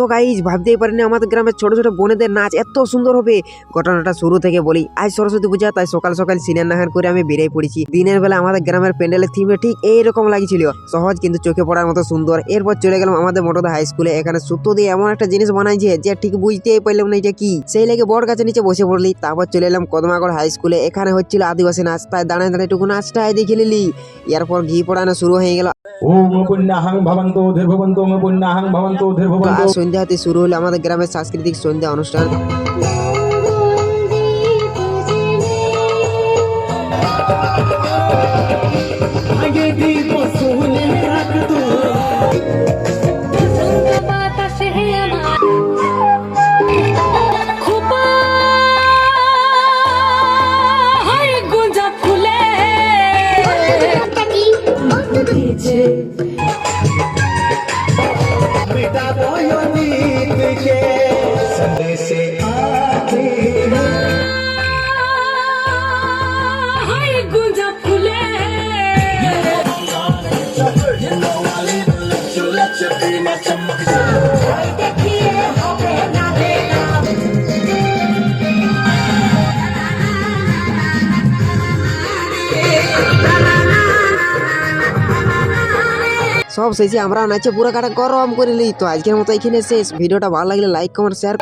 তো গাইজ ভাবতেই পারিনি আমাদের গ্রামের ছোট ছোট বোনেদের নাচ এত সুন্দর হবে। ঘটনাটা শুরু থেকে বলি, আজ সরস্বতী পূজা, তাই সকাল সকাল সিনেন নাহার করে আমি বেরিয়ে পড়েছি। দিনের বেলা আমাদের গ্রামের প্যান্ডেলের থিমে ঠিক এইরকম লাগছিল, সহজ কিন্তু চোখে পড়ার মতো সুন্দর। এরপর চলে গেলাম আমাদের মোটরদা হাই স্কুলে। এখানে সুতো দিয়ে এমন একটা জিনিস বানাইছে যে ঠিক বুঝতেই পারলাম না এটা কি। সেই লেগে বড় গাছের নিচে বসে পড়লি। তারপর চলে এলাম কদমাগড় হাই স্কুলে। এখানে হচ্ছিল আদিবাসী নাচ, তাই দাঁড়ায় দাঁড়ায় টুকু নাচটাই দেখে নিলি। এরপর ঘি পড়ানো শুরু হয়ে গেল। ওম পুণ্যাহং ভবন্তু ধীর্ভবন্তু ওম পুণ্যাহং ভবন্তু ধীর্ভবন্তু। সন্ধ্যা হাতে শুরু হলো আমাদের গ্রামের সাংস্কৃতিক সন্ধ্যা অনুষ্ঠান। সব শেষে আমরা নাচে পুরো কাটা গরম করে নিই। তো আজকের মতো এখানে শেষ। ভিডিওটা ভালো লাগলে লাইক কমেন্ট শেয়ার।